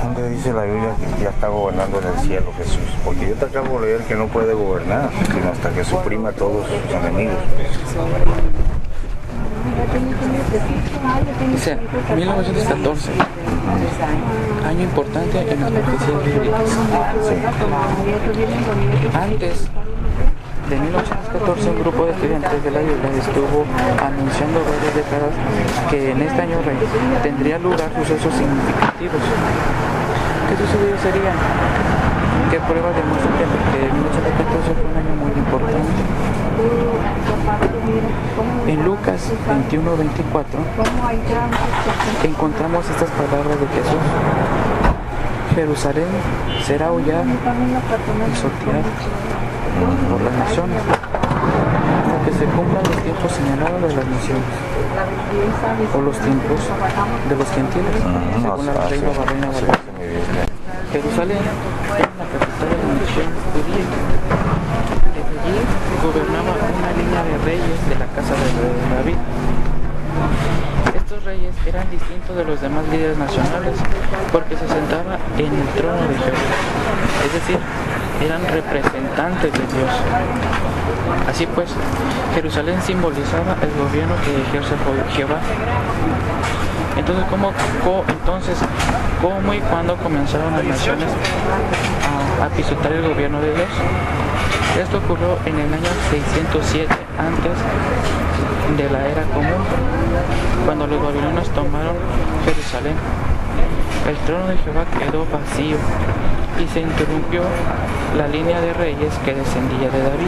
¿Dónde dice la Biblia que ya está gobernando en el cielo Jesús? Porque yo te acabo de leer que no puede gobernar, sino hasta que suprima a todos sus enemigos. Dice 1914, año importante en las profecías bíblicas. Antes de 1814, un grupo de estudiantes de la Biblia estuvo anunciando varias décadas que en este año rey tendría lugar sucesos significativos. ¿Qué sucedidos serían? ¿Qué pruebas demuestran que 1814 fue un año muy importante? En Lucas 21-24 encontramos estas palabras de Jesús: Jerusalén será hollada y pisoteada por las naciones, hasta que se cumplan los tiempos señalados de las naciones, o los tiempos de los gentiles, según la Reina Valera. Jerusalén era la capital de la nación judía. Desde allí gobernaba una línea de reyes de la casa de David. Estos reyes eran distintos de los demás líderes nacionales porque se sentaban en el trono de Jehová, es decir, eran representantes de Dios. Así pues, Jerusalén simbolizaba el gobierno que ejerce Jehová. Entonces, ¿cómo y cuándo comenzaron las naciones a pisotear el gobierno de Dios? Esto ocurrió en el año 607 antes de la era común, cuando los babilonios tomaron Jerusalén. El trono de Jehová quedó vacío y se interrumpió la línea de reyes que descendía de David.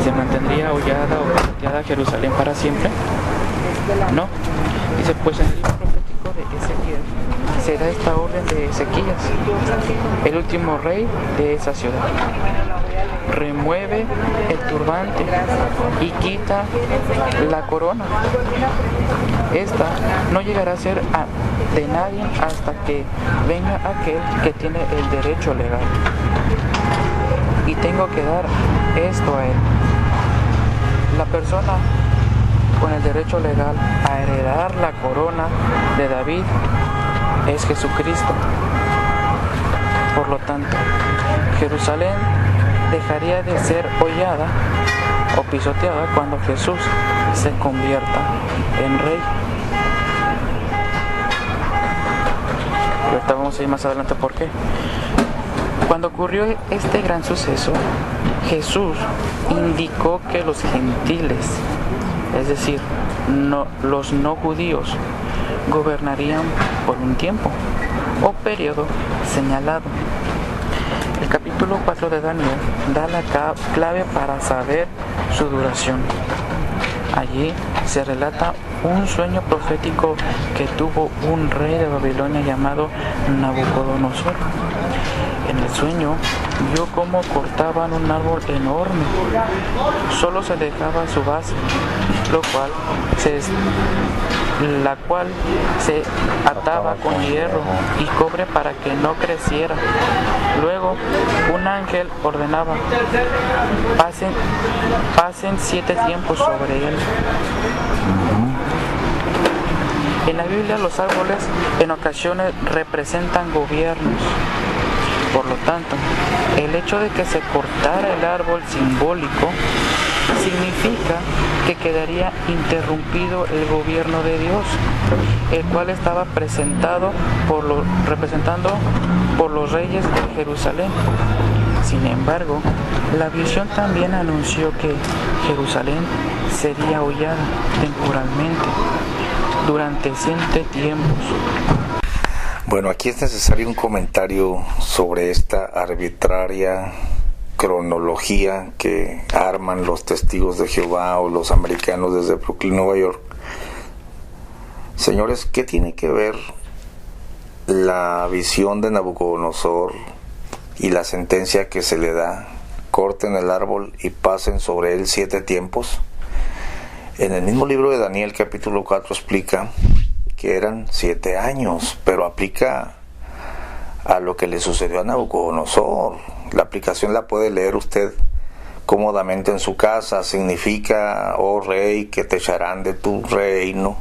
¿Se mantendría hollada o pisoteada Jerusalén para siempre? No. Dice, pues en el libro profético de Ezequiel será esta orden de Ezequías, el último rey de esa ciudad: remueve el turbante y quita la corona. Esta no llegará a ser de nadie hasta que venga aquel que tiene el derecho legal. Y tengo que dar esto a él. La persona con el derecho legal a heredar la corona de David es Jesucristo. Por lo tanto, Jerusalén dejaría de ser hollada o pisoteada cuando Jesús se convierta en rey. Ahorita vamos a ir más adelante por qué. Cuando ocurrió este gran suceso, Jesús indicó que los gentiles, es decir, los no judíos, gobernarían por un tiempo o periodo señalado. El capítulo 4 de Daniel da la clave para saber su duración. Allí se relata un sueño profético que tuvo un rey de Babilonia llamado Nabucodonosor. En el sueño vio cómo cortaban un árbol enorme. Solo se dejaba su base, la cual se ataba con hierro y cobre para que no creciera. Luego un ángel ordenaba: pasen 7 tiempos sobre él. En la Biblia los árboles en ocasiones representan gobiernos. Por lo tanto, el hecho de que se cortara el árbol simbólico significa que quedaría interrumpido el gobierno de Dios, el cual estaba representando por los reyes de Jerusalén. Sin embargo, la visión también anunció que Jerusalén sería hollada temporalmente durante 7 tiempos. Bueno, aquí es necesario un comentario sobre esta arbitraria cronología que arman los testigos de Jehová o los americanos desde Brooklyn, Nueva York. Señores, ¿qué tiene que ver la visión de Nabucodonosor y la sentencia que se le da? Corten el árbol y pasen sobre él 7 tiempos. En el mismo libro de Daniel, capítulo 4, explica que eran 7 años, pero aplica a lo que le sucedió a Nabucodonosor. La aplicación la puede leer usted cómodamente en su casa. Significa, oh rey, que te echarán de tu reino,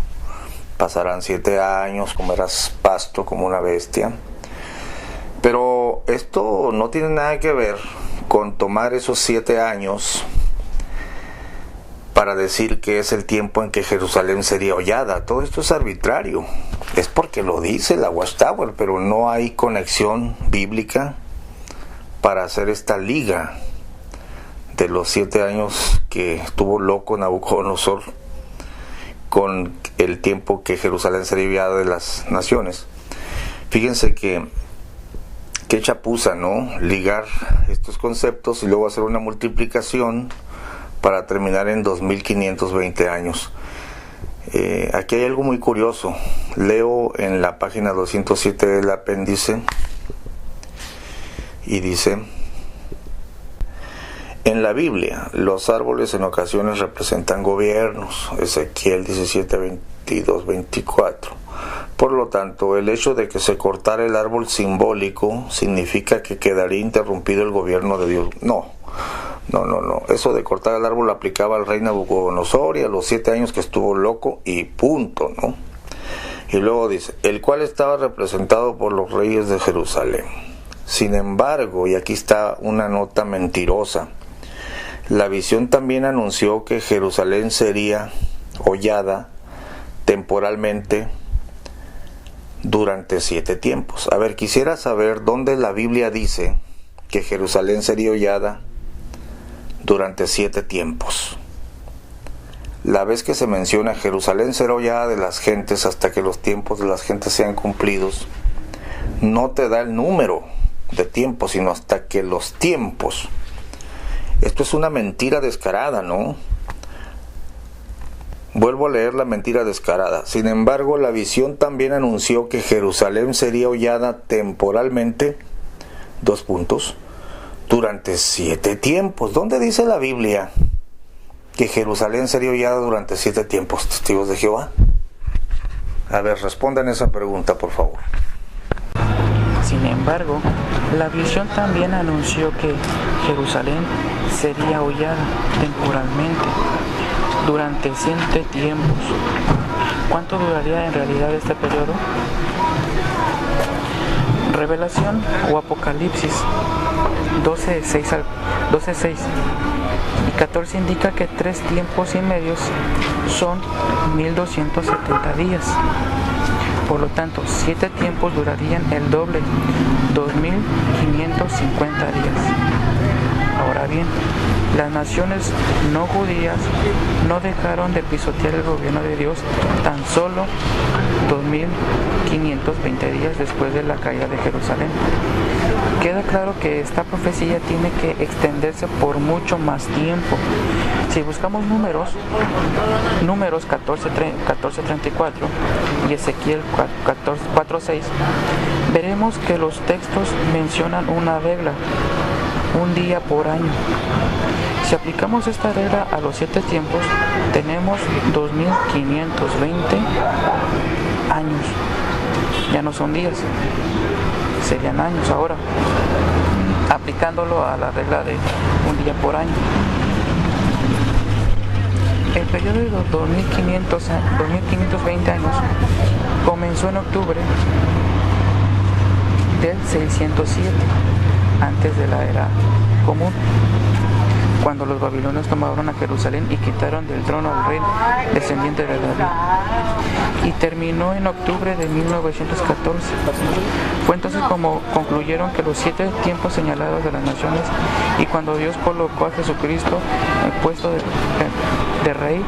pasarán 7 años, comerás pasto como una bestia. Pero esto no tiene nada que ver con tomar esos 7 años para decir que es el tiempo en que Jerusalén sería hollada. Todo esto es arbitrario. Es porque lo dice la Watchtower, pero no hay conexión bíblica para hacer esta liga de los 7 años que estuvo loco Nabucodonosor con el tiempo que Jerusalén sería hollada de las naciones. Fíjense que qué chapuza, ¿no? Ligar estos conceptos y luego hacer una multiplicación para terminar en 2520 años. Aquí hay algo muy curioso. Leo en la página 207 del apéndice y dice: en la Biblia, los árboles en ocasiones representan gobiernos. Ezequiel 17, 22, 24. Por lo tanto, el hecho de que se cortara el árbol simbólico significa que quedaría interrumpido el gobierno de Dios. No. Eso de cortar el árbol aplicaba al rey Nabucodonosor y a los 7 años que estuvo loco y punto, ¿no? Y luego dice, el cual estaba representado por los reyes de Jerusalén. Sin embargo, y aquí está una nota mentirosa, la visión también anunció que Jerusalén sería hollada temporalmente durante 7 tiempos. A ver, quisiera saber dónde la Biblia dice que Jerusalén sería hollada durante 7 tiempos. La vez que se menciona Jerusalén será hollada de las gentes hasta que los tiempos de las gentes sean cumplidos, no te da el número de tiempos, sino hasta que los tiempos. Esto es una mentira descarada, ¿no? Vuelvo a leer la mentira descarada. Sin embargo, la visión también anunció que Jerusalén sería hollada temporalmente, durante 7 tiempos. ¿Dónde dice la Biblia que Jerusalén sería hollada durante 7 tiempos, testigos de Jehová? A ver, respondan esa pregunta, por favor. Sin embargo, la visión también anunció que Jerusalén sería hollada temporalmente durante 7 tiempos. ¿Cuánto duraría en realidad este periodo? Revelación o Apocalipsis 12:6 y 14 indica que 3 tiempos y medios son 1270 días. Por lo tanto, 7 tiempos durarían el doble, 2550 días. Ahora bien, las naciones no judías no dejaron de pisotear el gobierno de Dios tan solo 2520 días después de la caída de Jerusalén. Queda claro que esta profecía tiene que extenderse por mucho más tiempo. Si buscamos números 14:34 y Ezequiel 4:6, veremos que los textos mencionan una regla, un día por año. Si aplicamos esta regla a los 7 tiempos, tenemos 2520 años. Ya no son días, serían años ahora, aplicándolo a la regla de un día por año. El periodo de los 2520 años comenzó en octubre del 607 antes de la era común, cuando los babilonios tomaron a Jerusalén y quitaron del trono al rey descendiente de David, y terminó en octubre de 1914. Fue entonces como concluyeron que los 7 tiempos señalados de las naciones, y cuando Dios colocó a Jesucristo en el puesto de rey,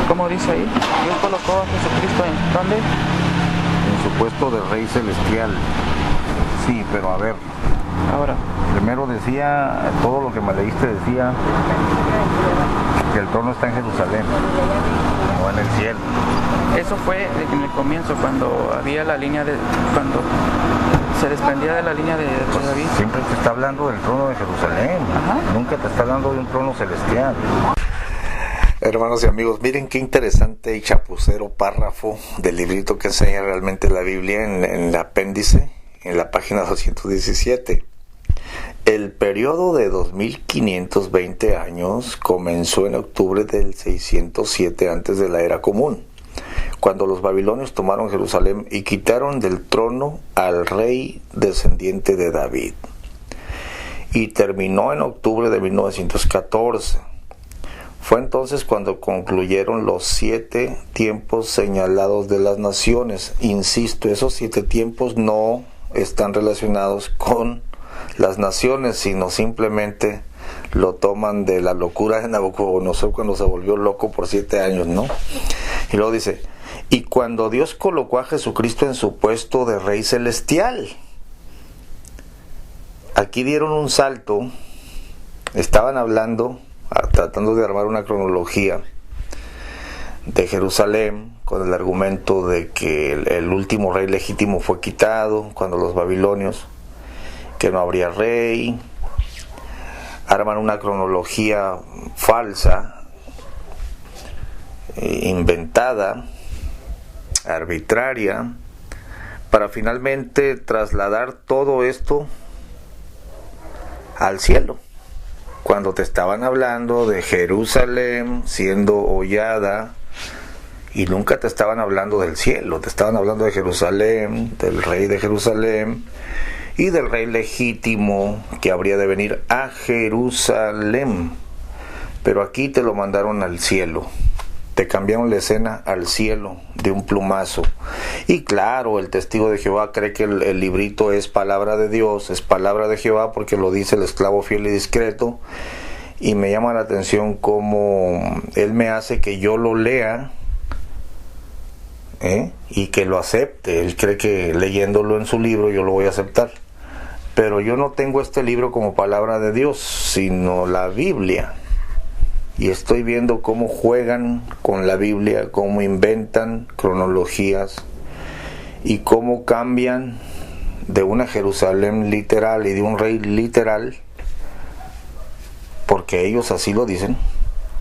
¿cómo dice ahí? Dios colocó a Jesucristo ¿en dónde? En su puesto de rey celestial. Sí, pero a ver. Ahora. Primero decía, todo lo que me leíste decía que el trono está en Jerusalén, no en el cielo. Eso fue en el comienzo, cuando había la línea de... cuando se desprendía de la línea de David. Siempre te está hablando del trono de Jerusalén. Ajá. Nunca te está hablando de un trono celestial. Hermanos y amigos, miren qué interesante y chapucero párrafo del librito que enseña realmente la Biblia en el apéndice, en la página 217. El periodo de 2520 años comenzó en octubre del 607 antes de la era común, cuando los babilonios tomaron Jerusalén y quitaron del trono al rey descendiente de David. Y terminó en octubre de 1914. Fue entonces cuando concluyeron los 7 tiempos señalados de las naciones. Insisto, esos 7 tiempos no están relacionados con las naciones, sino simplemente lo toman de la locura de Nabucodonosor cuando se volvió loco por 7 años, ¿no? Y luego dice, y cuando Dios colocó a Jesucristo en su puesto de Rey Celestial. Aquí dieron un salto, estaban hablando, tratando de armar una cronología de Jerusalén con el argumento de que el último rey legítimo fue quitado cuando los babilonios, que no habría rey. Arman una cronología falsa, inventada, arbitraria, para finalmente trasladar todo esto al cielo, cuando te estaban hablando de Jerusalén siendo hollada y nunca te estaban hablando del cielo, te estaban hablando de Jerusalén, del rey de Jerusalén y del rey legítimo que habría de venir a Jerusalén. Pero aquí te lo mandaron al cielo, te cambiaron la escena al cielo de un plumazo. Y claro, el testigo de Jehová cree que el librito es palabra de Dios, es palabra de Jehová, porque lo dice el esclavo fiel y discreto. Y me llama la atención cómo él me hace que yo lo lea, y que lo acepte. Él cree que leyéndolo en su libro yo lo voy a aceptar. Pero yo no tengo este libro como palabra de Dios, sino la Biblia. Y estoy viendo cómo juegan con la Biblia, cómo inventan cronologías y cómo cambian de una Jerusalén literal y de un rey literal, porque ellos así lo dicen,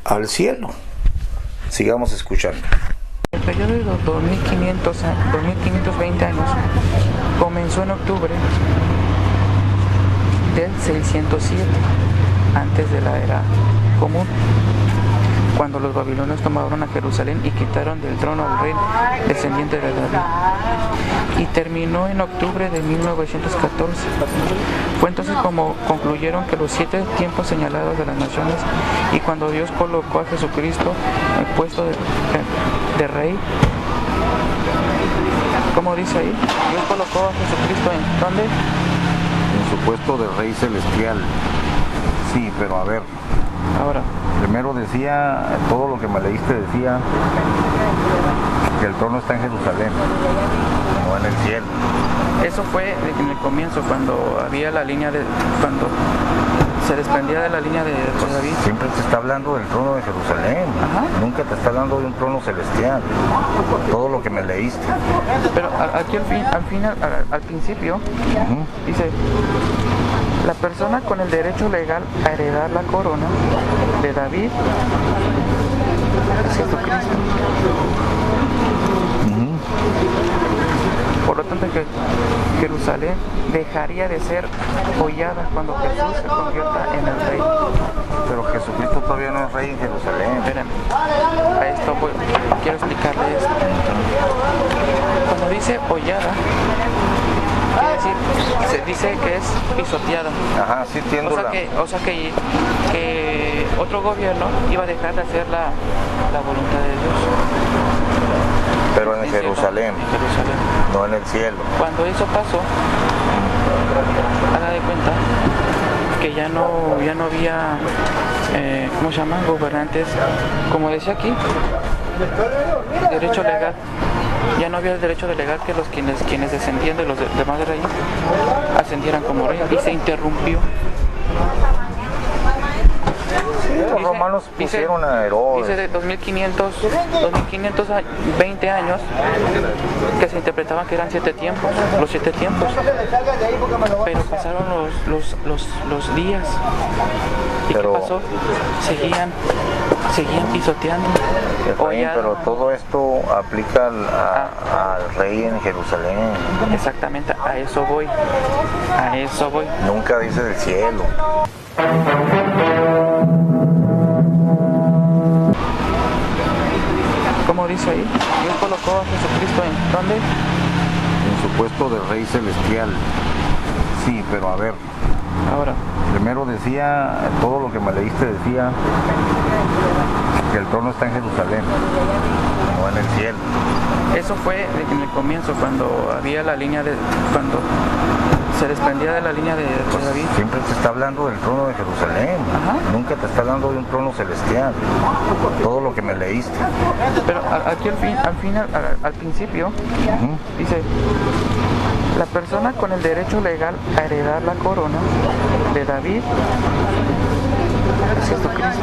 al cielo. Sigamos escuchando. El periodo de los 2520 años comenzó en octubre del 607 antes de la era común, cuando los babilonios tomaron a Jerusalén y quitaron del trono al rey descendiente de David, y terminó en octubre de 1914. Fue entonces como concluyeron que los 7 tiempos señalados de las naciones, y cuando Dios colocó a Jesucristo en el puesto de rey. ¿Cómo dice ahí? Dios colocó a Jesucristo en ¿dónde? En su puesto de rey celestial. Sí, pero a ver, Ahora, primero decía, todo lo que me leíste decía que el trono está en Jerusalén, no en el cielo. eso fue en el comienzo, cuando había la línea de... cuando se desprendía de la línea de David. Siempre te está hablando del trono de Jerusalén. Ajá. Nunca te está hablando de un trono celestial. Todo lo que me leíste. Pero aquí al principio, dice, la persona con el derecho legal a heredar la corona de David es Jesucristo. Por lo tanto, que Jerusalén dejaría de ser hollada cuando Jesús se convierta en el rey. Pero Jesucristo todavía no es rey en Jerusalén. Espérenme, a esto quiero explicarle esto. Cuando dice hollada, quiere decir, se dice que es pisoteada. Ajá, sí entiendo. O sea que otro gobierno iba a dejar de hacer la voluntad de Dios. Pero en Jerusalén, no en el cielo. Cuando eso pasó, haga de cuenta que ya no había, ¿cómo se llama? Gobernantes, como decía aquí, derecho legal. Ya no había el derecho de legal que quienes descendían de los demás reyes ascendieran como rey, y se interrumpió. Los romanos pusieron a Herodes. Dice de 2520 años que se interpretaban que eran 7 tiempos, los 7 tiempos. Pero pasaron los días. ¿Y qué pasó? seguían pisoteando. Efraín, pero todo esto aplica al rey en Jerusalén. Exactamente, a eso voy. Nunca dice del cielo. Como dice ahí, Dios colocó a Jesucristo en ¿dónde? En su puesto de rey celestial. Sí, pero a ver. Ahora. Primero decía, todo lo que me leíste decía que el trono está en Jerusalén, no en el cielo. Eso fue en el comienzo, cuando había la línea de... cuando se desprendía de la línea de David. Siempre te está hablando del trono de Jerusalén. Ajá. Nunca te está hablando de un trono celestial. Todo lo que me leíste. Pero aquí al principio, dice, la persona con el derecho legal a heredar la corona de David es Jesucristo.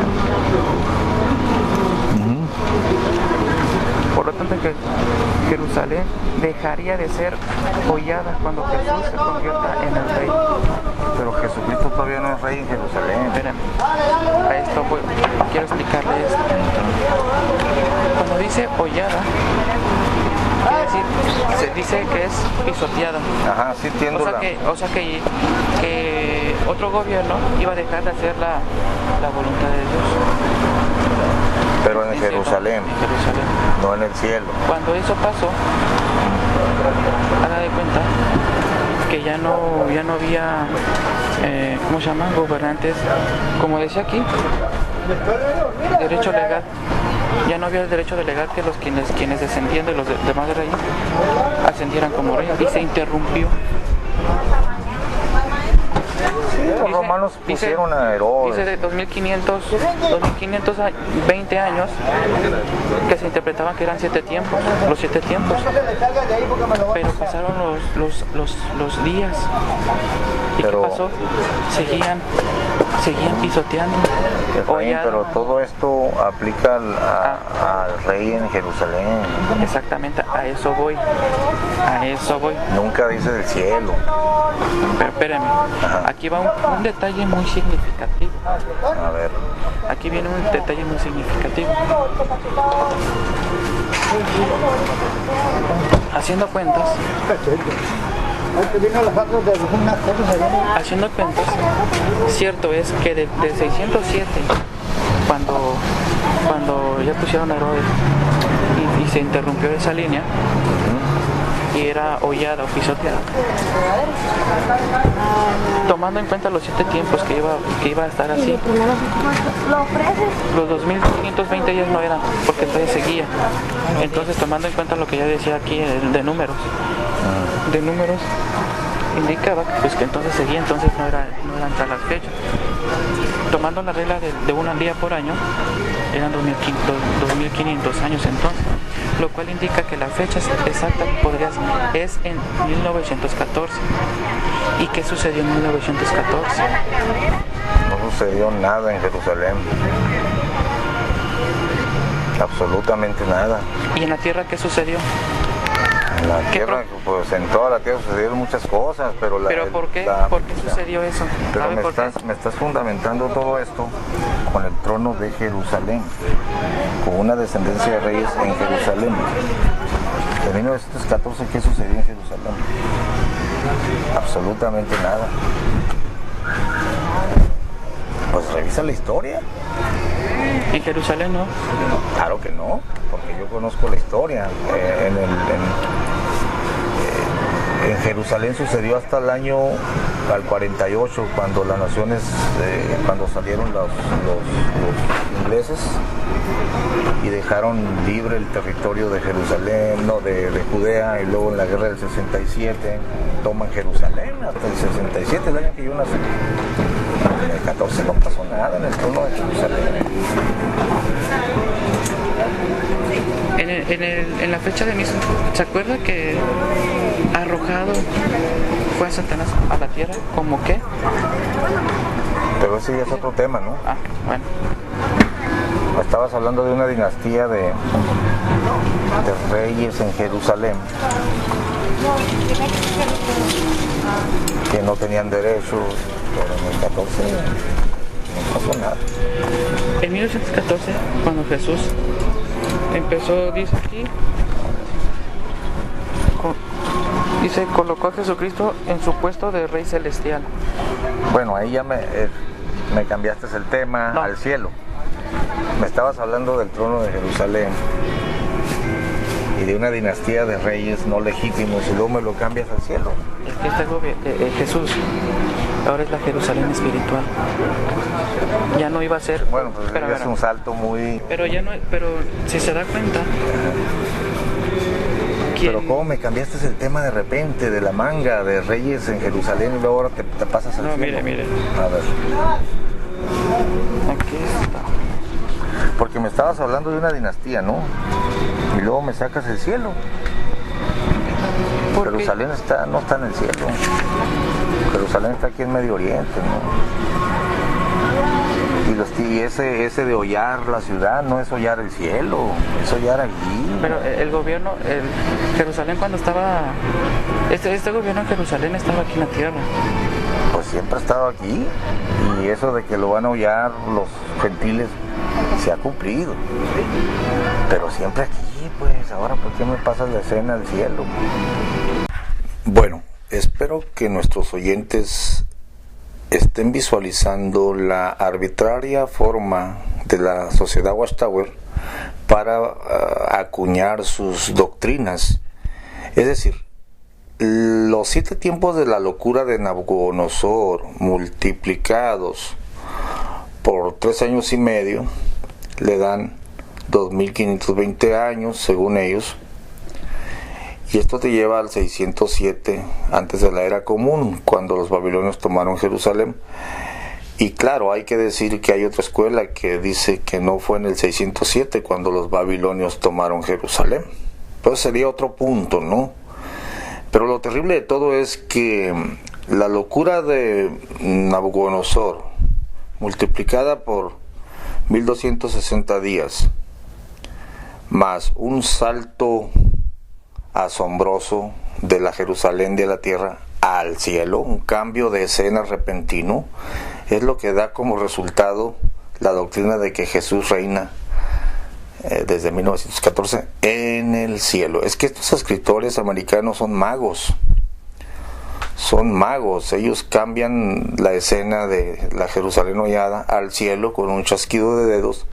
Por lo tanto, que Jerusalén dejaría de ser hollada cuando Jesús se convierta en el rey. Pero Jesucristo todavía no es rey en Jerusalén. Espérenme, a esto quiero explicarle esto. Cuando dice hollada, quiere decir, se dice que es pisoteada. Ajá, sí entiendo. O sea que otro gobierno iba a dejar de hacer la voluntad de Dios. Pero en Jerusalén, no en el cielo. Cuando eso pasó, haga de cuenta que ya no había, ¿cómo se llama? Gobernantes, como decía aquí, derecho legal. Ya no había el derecho legal que quienes descendían de los demás reyes ascendieran como reyes, y se interrumpió. Los romanos pusieron a Herodes. Dice de 2520 años que se interpretaban que eran 7 tiempos, los 7 tiempos. Pero pasaron los días. ¿Y qué pasó? Seguían pisoteando. Efraín, pero todo esto aplica al rey en Jerusalén. Exactamente, a eso voy. Nunca dice del cielo. Pero espérenme, aquí va un detalle muy significativo. A ver. Aquí viene un detalle muy significativo. Haciendo cuentas, cierto es que de 607, cuando ya pusieron a Herodes y se interrumpió esa línea, y era hollada o pisoteada, tomando en cuenta los 7 tiempos que iba a estar así, los 2520 días no eran, porque todavía seguía. Entonces, tomando en cuenta lo que ya decía aquí de números, indicaba pues que entonces seguía, entonces no eran tal las fechas. Tomando la regla de un día por año, eran 2500 años entonces, lo cual indica que la fecha exacta es en 1914. ¿Y qué sucedió en 1914? No sucedió nada en Jerusalén. Absolutamente nada. ¿Y en la tierra qué sucedió? En la tierra, pues en toda la tierra sucedieron muchas cosas, pero ¿Pero por qué? ¿Por qué sucedió eso? Pero me estás fundamentando todo esto con el trono de Jerusalén, con una descendencia de reyes en Jerusalén. En 1914, ¿qué sucedió en Jerusalén? Absolutamente nada. Pues revisa la historia. ¿En Jerusalén no? Claro que no, porque yo conozco la historia. En Jerusalén sucedió hasta el año 48, cuando las naciones, cuando salieron los ingleses y dejaron libre el territorio de Jerusalén, no, de Judea, y luego en la guerra del 67 toman Jerusalén hasta el 67, el año que yo nací. En el 14 no pasó nada en el trono de Jerusalén. En la fecha de mismo, ¿se acuerda que arrojado fue a Satanás a la tierra? ¿Cómo qué? Pero ese ya es otro tema, ¿no? Ah, bueno. Estabas hablando de una dinastía de reyes en Jerusalén que no tenían derechos, pero en el 14 no pasó nada. En 1914, cuando Jesús empezó, dice aquí, dice, colocó a Jesucristo en su puesto de Rey Celestial. Bueno, ahí ya me cambiaste el tema al cielo. Me estabas hablando del trono de Jerusalén y de una dinastía de reyes no legítimos y luego me lo cambias al cielo. Es que Jesús ahora es la Jerusalén espiritual. Ya no iba a ser... Bueno, pues es un salto muy... Pero ya no, pero si se da cuenta... Pero cómo me cambiaste el tema de repente, de la manga, de reyes en Jerusalén y luego ahora te pasas al cielo. No, mire. A ver. Aquí está. Porque me estabas hablando de una dinastía, ¿no? Y luego me sacas el cielo. Jerusalén no está en el cielo. Jerusalén está aquí en Medio Oriente, ¿no? Y ese de hollar la ciudad no es hollar el cielo, es hollar allí. Pero el gobierno, Jerusalén cuando estaba, este gobierno en Jerusalén estaba aquí en la tierra. Pues siempre ha estado aquí, y eso de que lo van a hollar los gentiles se ha cumplido. Pero siempre aquí, pues ahora ¿por qué me pasas la escena al cielo? Bueno, espero que nuestros oyentes estén visualizando la arbitraria forma de la sociedad Watchtower para acuñar sus doctrinas. Es decir, los 7 tiempos de la locura de Nabucodonosor multiplicados por 3 años y medio le dan 2520 años según ellos. Y esto te lleva al 607 antes de la era común, cuando los babilonios tomaron Jerusalén. Y claro, hay que decir que hay otra escuela que dice que no fue en el 607 cuando los babilonios tomaron Jerusalén. Pues sería otro punto, ¿no? Pero lo terrible de todo es que la locura de Nabucodonosor, multiplicada por 1260 días, más un salto asombroso de la Jerusalén de la tierra al cielo, un cambio de escena repentino, es lo que da como resultado la doctrina de que Jesús reina desde 1914 en el cielo. Es que estos escritores americanos son magos, ellos cambian la escena de la Jerusalén hollada al cielo con un chasquido de dedos,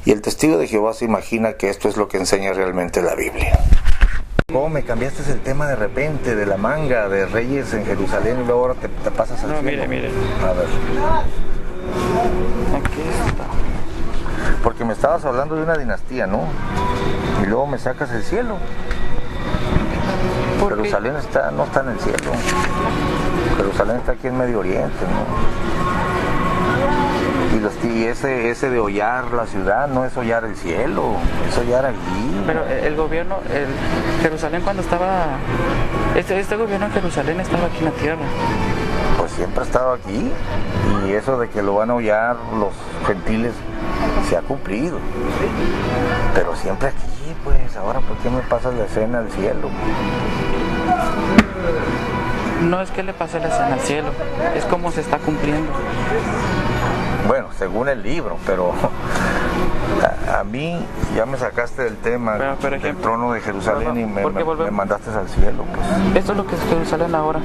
y el testigo de Jehová se imagina que esto es lo que enseña realmente la Biblia. ¿Cómo me cambiaste el tema de repente, de la manga, de reyes en Jerusalén y luego ahora te pasas al cielo? Mire. A ver. Aquí está. Porque me estabas hablando de una dinastía, ¿no? Y luego me sacas el cielo. Jerusalén no está en el cielo. Jerusalén está aquí en Medio Oriente, ¿no? Y ese de hollar la ciudad no es hollar el cielo, es hollar allí. Pero el gobierno, Jerusalén cuando estaba, este gobierno en Jerusalén estaba aquí en la tierra. Pues siempre ha estado aquí, y eso de que lo van a hollar los gentiles se ha cumplido. Pero siempre aquí, pues ahora ¿por qué me pasas la escena al cielo? No es que le pase la escena al cielo, es como se está cumpliendo. Bueno, según el libro, pero a mí ya me sacaste del tema del trono de Jerusalén y me mandaste al cielo. Pues. Esto es lo que es Jerusalén ahora.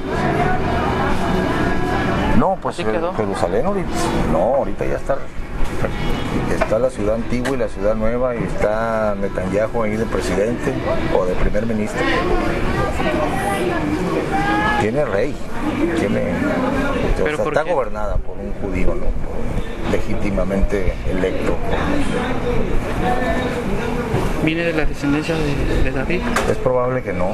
No, pues Jerusalén ahorita ya está la ciudad antigua y la ciudad nueva, y está Netanyahu ahí de presidente o de primer ministro. Tiene rey, está gobernada por un judío, ¿no? Legítimamente electo. ¿Viene de la descendencia de David? Es probable que no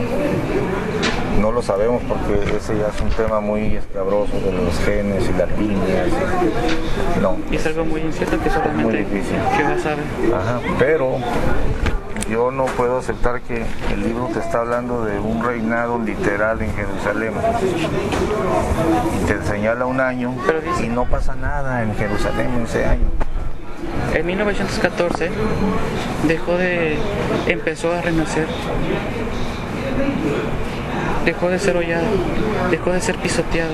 lo sabemos, porque ese ya es un tema muy escabroso de los genes y las líneas. No. Y es algo muy incierto que solamente Jehová sabe. Ajá, pero yo no puedo aceptar que el libro te está hablando de un reinado literal en Jerusalén. Y te señala un año y no pasa nada en Jerusalén en ese año. En 1914 empezó a renacer dejó de ser hollada, dejó de ser pisoteada.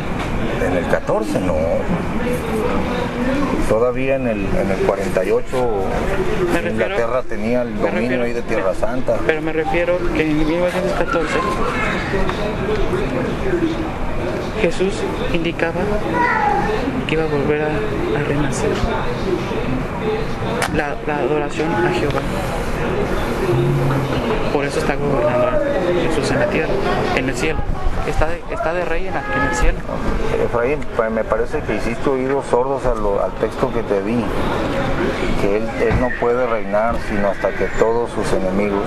En el 14 no. Todavía en el 48 Inglaterra tenía el dominio ahí de Tierra Santa. Pero me refiero que en 1914 Jesús indicaba que iba a volver a renacer. La adoración a Jehová. Por eso está gobernando Jesús en la tierra, en el cielo. Está de rey en el cielo. Efraín, pues me parece que hiciste oídos sordos al texto que te di, que él no puede reinar sino hasta que todos sus enemigos.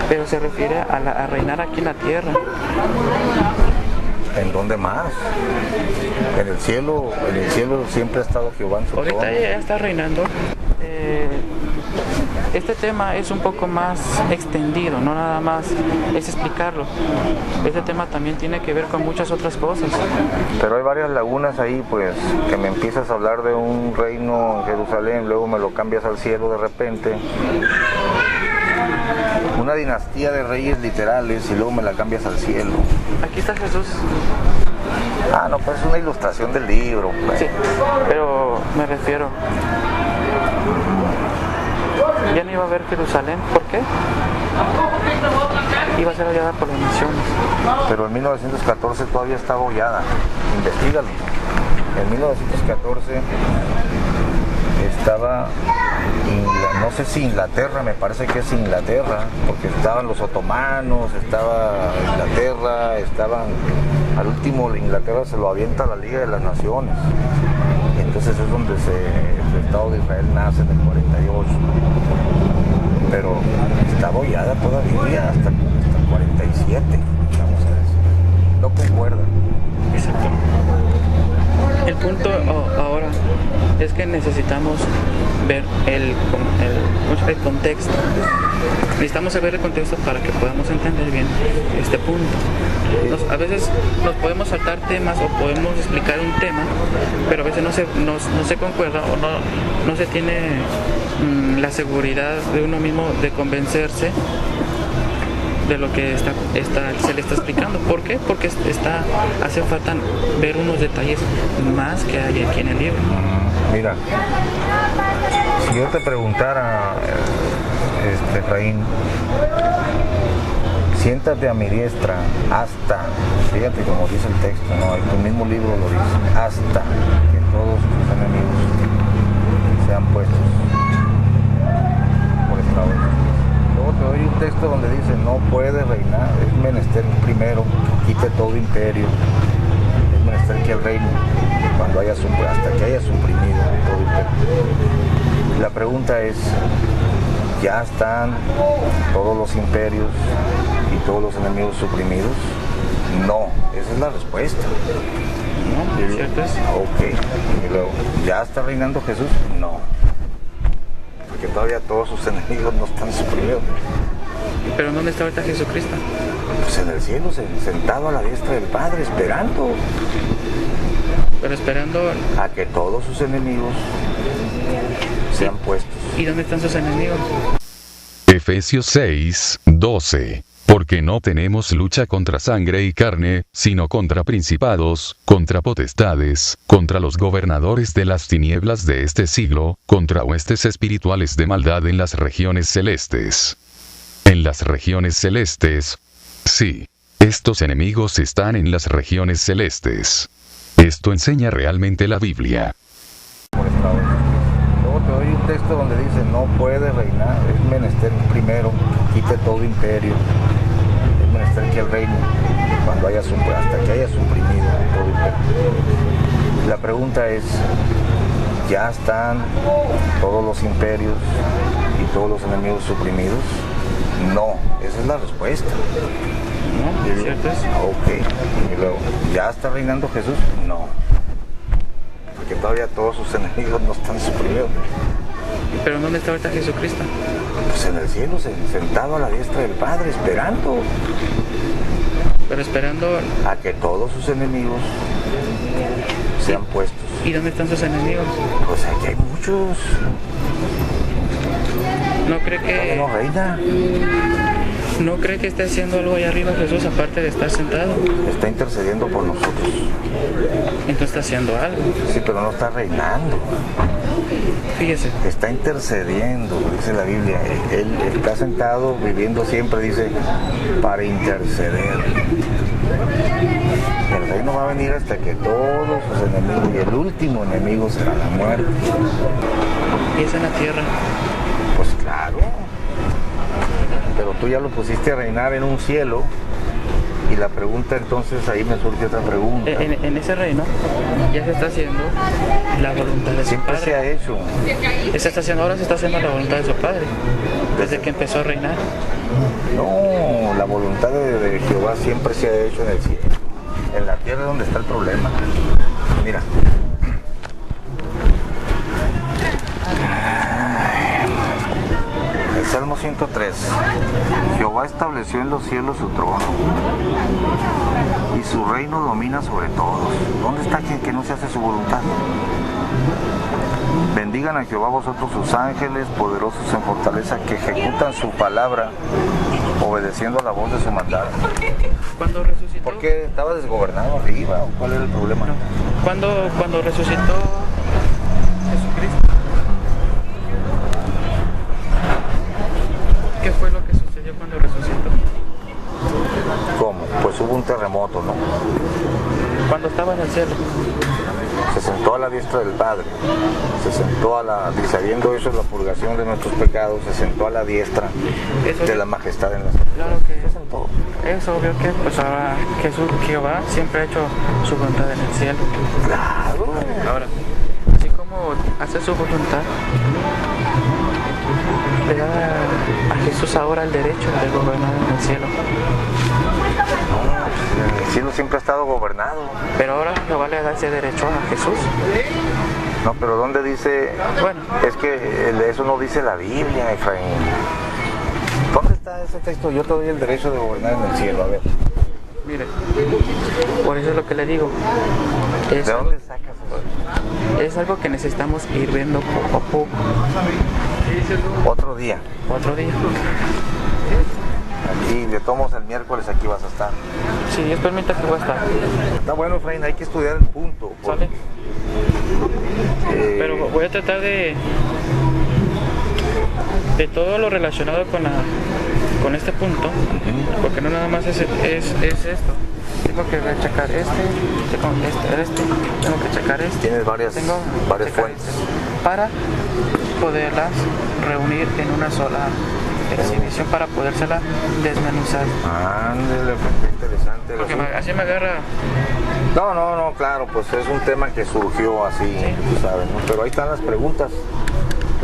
Pero se refiere a reinar aquí en la tierra. ¿En dónde más? En el cielo siempre ha estado Jehová en su trono. Ahorita ya está reinando. Este tema es un poco más extendido, no nada más es explicarlo. Este tema también tiene que ver con muchas otras cosas. Pero hay varias lagunas ahí, pues, que me empiezas a hablar de un reino en Jerusalén, luego me lo cambias al cielo de repente. Una dinastía de reyes literales y luego me la cambias al cielo. Aquí está Jesús. Ah, no, pues es una ilustración del libro, pues. Sí, pero me refiero... Ya no iba a ver Jerusalén, ¿por qué? Iba a ser hollada por las naciones. Pero en 1914 todavía estaba hollada, investígalo. En 1914 estaba, no sé si Inglaterra, me parece que es Inglaterra, porque estaban los otomanos, estaba Inglaterra, al último Inglaterra se lo avienta a la Liga de las Naciones. Y entonces es donde el Estado de Israel nace en el 48. Pero estaba hollada todavía hasta el 47, vamos a decir. No concuerda. Exacto. El punto ahora es que necesitamos ver el contexto. Necesitamos saber el contexto para que podamos entender bien este punto. A veces nos podemos saltar temas o podemos explicar un tema, pero a veces no se concuerda o no se tiene la seguridad de uno mismo de convencerse de lo que se le está explicando. ¿Por qué? Porque hace falta ver unos detalles más que hay aquí en el libro. Mira, si yo te preguntara, Efraín, siéntate a mi diestra hasta, fíjate como dice el texto, ¿no? En tu mismo libro lo dice, hasta que todos sus enemigos sean puestos por estrado. Luego te doy un texto donde dice, no puede reinar, es menester primero, quite todo imperio, es menester que el reino, hasta que haya suprimido todo imperio. La pregunta es, ¿ya están todos los imperios y todos los enemigos suprimidos? No, esa es la respuesta. ¿No? ¿Cierto es? Ok, y luego, ¿ya está reinando Jesús? No, porque todavía todos sus enemigos no están suprimidos. ¿Pero dónde está ahorita Jesucristo? Pues en el cielo, sentado a la diestra del Padre, esperando. Pero esperando a que todos sus enemigos sean puestos. ¿Y dónde están sus enemigos? Efesios 6:12. Porque no tenemos lucha contra sangre y carne, sino contra principados, contra potestades, contra los gobernadores de las tinieblas de este siglo, contra huestes espirituales de maldad en las regiones celestes. En las regiones celestes. Sí. Estos enemigos están en las regiones celestes. Esto enseña realmente la Biblia. Luego te doy un texto donde dice, no puede reinar, es menester primero, quite todo imperio, es menester que el reino, hasta que haya suprimido todo imperio. La pregunta es, ¿ya están todos los imperios y todos los enemigos suprimidos? No, esa es la respuesta. ¿No? ¿Cierto es? Ok, y luego, ¿ya está reinando Jesús? No, porque todavía todos sus enemigos no están suprimidos. ¿Pero dónde está ahorita Jesucristo? Pues en el cielo, sentado a la diestra del Padre, esperando. Pero esperando a que todos sus enemigos sean puestos. ¿Y dónde están sus enemigos? Pues aquí hay muchos. ¿No cree que no reina? ¿No cree que esté haciendo algo allá arriba Jesús aparte de estar sentado? Está intercediendo por nosotros. Entonces está haciendo algo. Sí, pero no está reinando. Fíjese. Está intercediendo, dice la Biblia. Él está sentado, viviendo siempre, dice, para interceder. El reino va a venir hasta que todos sus enemigos, y el último enemigo será la muerte. ¿Y es en la tierra? Pues claro. Pero tú ya lo pusiste a reinar en un cielo. Y la pregunta entonces, ahí me surge otra pregunta. En ese reino ya se está haciendo la voluntad de su Siempre Padre. se ha hecho. Ahora se está haciendo la voluntad de su Padre, desde que empezó a reinar. No, la voluntad de Jehová siempre se ha hecho en el cielo. En la tierra es donde está el problema. Mira. El Salmo 103. Jehová estableció en los cielos su trono y su reino domina sobre todos. ¿Dónde está quien que no se hace su voluntad? Bendigan a Jehová vosotros sus ángeles, poderosos en fortaleza, que ejecutan su palabra, obedeciendo a la voz de su mandato. Cuando resucitó. ¿Por qué estaba desgobernado arriba? ¿O cuál era el problema? No. Cuando resucitó Jesucristo, ¿qué fue lo que sucedió cuando resucitó? ¿Cómo? Pues hubo un terremoto, ¿no? Cuando estaba en el cielo. Se sentó a la diestra del Padre. Se sentó dice, habiendo hecho la purgación de nuestros pecados, se sentó a la diestra de la majestad en la ciudad. Claro que es obvio que pues ahora Jehová siempre ha hecho su voluntad en el cielo. Claro. Ahora, así como hace su voluntad, le da a Jesús ahora el derecho de gobernar en el cielo. El cielo siempre ha estado gobernado. Pero ahora Jehová le da ese derecho a Jesús. No, pero ¿dónde dice? Bueno. Es que eso no dice la Biblia, Efraín. ¿Dónde está ese texto? Yo te doy el derecho de gobernar en el cielo, a ver. Mire, por eso es lo que le digo. ¿De dónde sacas eso? Es algo que necesitamos ir viendo poco a poco. Otro día. Otro día. Aquí le tomamos el miércoles, aquí vas a estar. Si Dios permite que voy a estar. Está bueno, Efraín, hay que estudiar el punto. ¿Sale? Pero voy a tratar de todo lo relacionado con este punto, porque no nada más es esto. Tengo que checar tengo que checar este. Tienes varias fuentes para poderlas reunir en una sola exhibición, para podérsela desmenuzar. Ándale, pues interesante. Porque así me agarra. No, claro, pues es un tema que surgió así, sí. Tú sabes, ¿no? Pero ahí están las preguntas.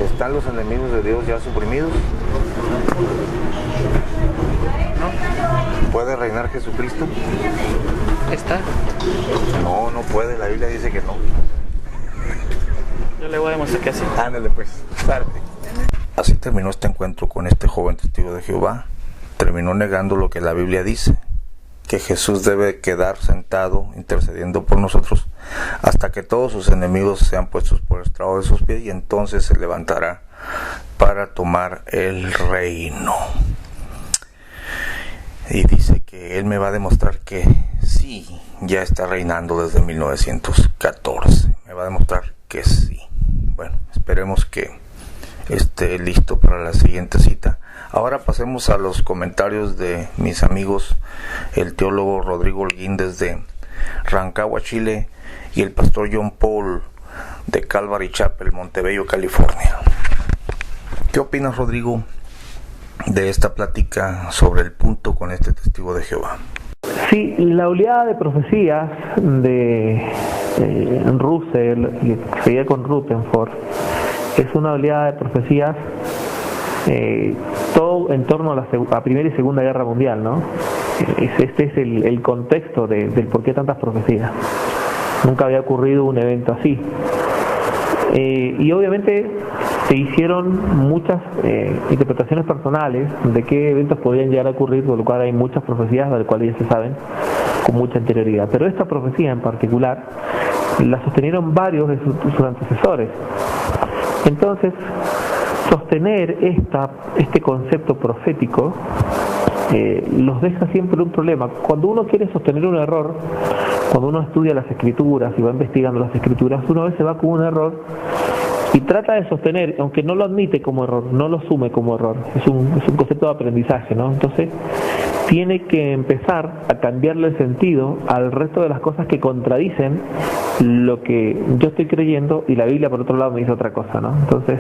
¿Están los enemigos de Dios ya suprimidos? No. ¿Puede reinar Jesucristo? ¿Está? No puede, la Biblia dice que no. Yo le voy a demostrar que sí. Ándale pues, parte. Así terminó este encuentro con este joven testigo de Jehová. Terminó negando lo que la Biblia dice, que Jesús debe quedar sentado intercediendo por nosotros hasta que todos sus enemigos sean puestos por el estrado de sus pies, y entonces se levantará para tomar el reino. Y dice que él me va a demostrar que sí, ya está reinando desde 1914. Me va a demostrar que sí. Bueno, esperemos que esté listo para la siguiente cita. Ahora pasemos a los comentarios de mis amigos, el teólogo Rodrigo Holguín desde Rancagua, Chile, y el pastor John Paul de Calvary Chapel, Montebello, California. ¿Qué opinas, Rodrigo, de esta plática sobre el punto con este testigo de Jehová? Sí, la oleada de profecías de Russell y que seguía con Rutherford es una oleada de profecías todo en torno a la Primera y Segunda Guerra Mundial, ¿no? Este es el contexto del por qué tantas profecías. Nunca había ocurrido un evento así. Y obviamente se hicieron muchas interpretaciones personales de qué eventos podían llegar a ocurrir, por lo cual hay muchas profecías de las cuales ya se saben con mucha anterioridad. Pero esta profecía en particular la sostenieron varios de sus antecesores. Entonces, sostener este concepto profético los deja siempre un problema. Cuando uno quiere sostener un error, cuando uno estudia las escrituras y va investigando las escrituras, uno a veces va con un error y trata de sostener, aunque no lo admite como error, no lo asume como error, es un concepto de aprendizaje, ¿no? Entonces tiene que empezar a cambiarle el sentido al resto de las cosas que contradicen lo que yo estoy creyendo y la Biblia por otro lado me dice otra cosa, ¿no? Entonces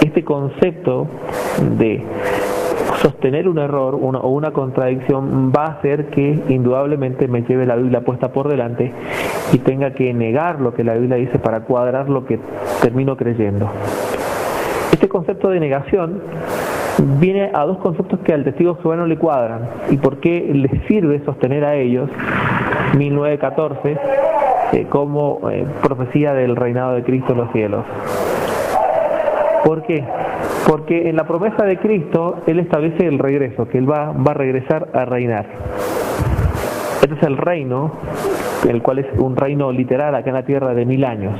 este concepto de sostener un error o una contradicción va a hacer que indudablemente me lleve la Biblia puesta por delante y tenga que negar lo que la Biblia dice para cuadrar lo que termino creyendo. Este concepto de negación viene a dos conceptos que al testigo de Jehová no le cuadran. ¿Y por qué les sirve sostener a ellos 1914 como profecía del reinado de Cristo en los cielos? ¿Por qué? Porque en la promesa de Cristo Él establece el regreso, que Él va a regresar a reinar. Este es el reino, el cual es un reino literal acá en la tierra de 1000 años.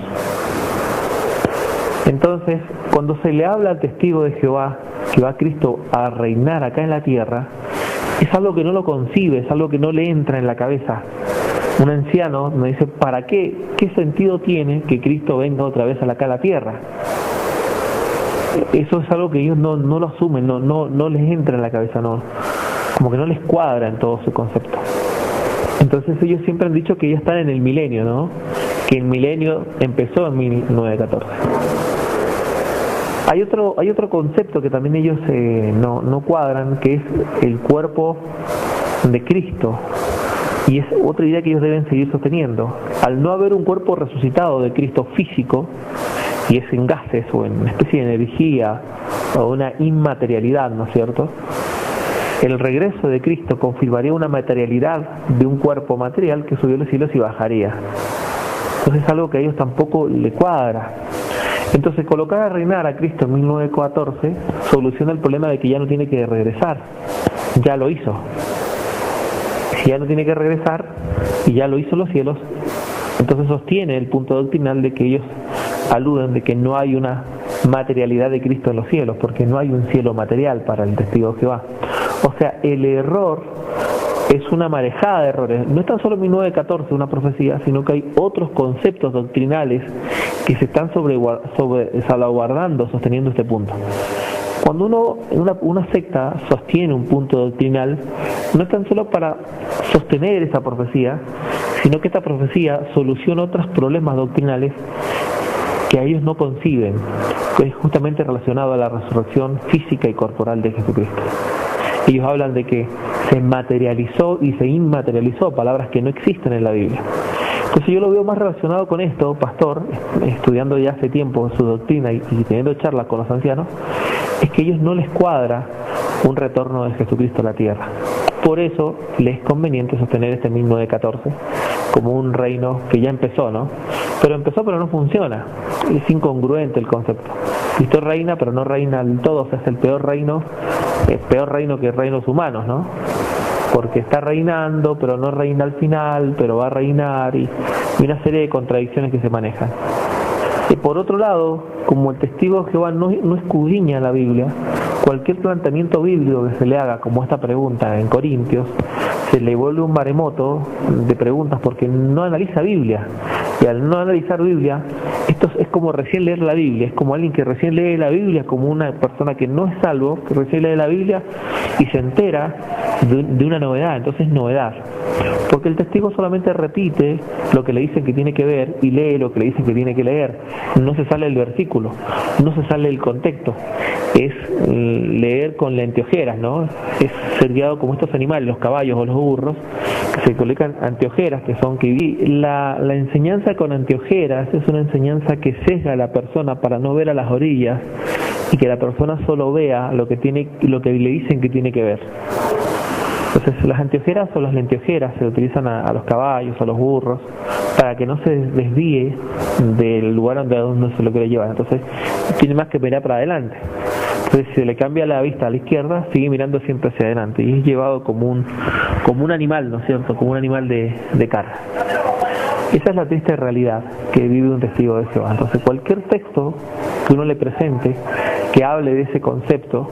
Entonces, cuando se le habla al testigo de Jehová que va Cristo a reinar acá en la tierra, es algo que no lo concibe, es algo que no le entra en la cabeza. Un anciano me dice, ¿para qué? ¿Qué sentido tiene que Cristo venga otra vez acá a la tierra? Eso es algo que ellos no lo asumen, no les entra en la cabeza, como que no les cuadra en todo su concepto. Entonces ellos siempre han dicho que ya están en el milenio, ¿no? Que el milenio empezó en 1914. Hay otro concepto que también ellos no cuadran, que es el cuerpo de Cristo. Y es otra idea que ellos deben seguir sosteniendo. Al no haber un cuerpo resucitado de Cristo físico, y es en gases o en una especie de energía o una inmaterialidad, ¿no es cierto? El regreso de Cristo confirmaría una materialidad de un cuerpo material que subió a los cielos y bajaría. Entonces es algo que a ellos tampoco le cuadra. Entonces colocar a reinar a Cristo en 1914 soluciona el problema de que ya no tiene que regresar, ya lo hizo. Si ya no tiene que regresar y ya lo hizo en los cielos, entonces sostiene el punto doctrinal de que ellos aluden de que no hay una materialidad de Cristo en los cielos, porque no hay un cielo material para el testigo de Jehová. O sea, el error es una marejada de errores. No es tan solo 1914 una profecía, sino que hay otros conceptos doctrinales que se están salvaguardando, sosteniendo este punto. Cuando una secta sostiene un punto doctrinal, no es tan solo para sostener esa profecía, sino que esta profecía soluciona otros problemas doctrinales que a ellos no conciben, que es justamente relacionado a la resurrección física y corporal de Jesucristo. Ellos hablan de que se materializó y se inmaterializó, palabras que no existen en la Biblia. Entonces yo lo veo más relacionado con esto, pastor, estudiando ya hace tiempo su doctrina y teniendo charlas con los ancianos, es que a ellos no les cuadra un retorno de Jesucristo a la tierra. Por eso les es conveniente sostener este 1914 como un reino que ya empezó, ¿no? Pero no funciona. Es incongruente el concepto. Cristo reina, pero no reina del todo, o sea, es el peor reino que reinos humanos, ¿no? Porque está reinando, pero no reina al final, pero va a reinar, y una serie de contradicciones que se manejan. Y por otro lado, como el testigo de Jehová no escudriña la Biblia, cualquier planteamiento bíblico que se le haga, como esta pregunta en Corintios, se le vuelve un maremoto de preguntas porque no analiza Biblia. Y al no analizar Biblia, esto es como recién leer la Biblia, es como alguien que recién lee la Biblia, como una persona que no es salvo, que recién lee la Biblia y se entera de una novedad. Entonces es novedad, porque el testigo solamente repite lo que le dicen que tiene que ver y lee lo que le dicen que tiene que leer. No se sale del versículo, no se sale del contexto. Es leer con lenteojeras, ¿no? Es ser guiado como estos animales, los caballos o los burros, que se colocan anteojeras, que son que la enseñanza con anteojeras es una enseñanza que sesga a la persona para no ver a las orillas y que la persona solo vea lo que le dicen que tiene que ver. Entonces las anteojeras o las lenteojeras se utilizan a los caballos, a los burros, para que no se desvíe del lugar donde se lo quiere llevar. Entonces tiene más que mirar para adelante. Entonces si se le cambia la vista a la izquierda, sigue mirando siempre hacia adelante y es llevado como un animal, ¿no es cierto? Como un animal de carga. Esa es la triste realidad que vive un testigo de Jehová. Entonces cualquier texto que uno le presente que hable de ese concepto,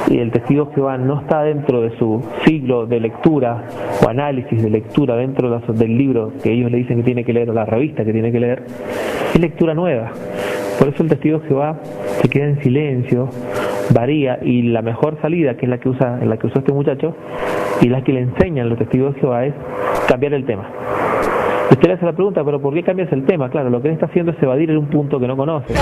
y el testigo de Jehová no está dentro de su siglo de lectura o análisis de lectura dentro del libro que ellos le dicen que tiene que leer o la revista que tiene que leer, es lectura nueva. Por eso el testigo de Jehová se queda en silencio, varía, y la mejor salida, que es la que usó este muchacho y la que le enseñan los testigos de Jehová, es cambiar el tema. Usted le hace la pregunta, ¿pero por qué cambias el tema? Claro, lo que él está haciendo es evadir en un punto que no conoce.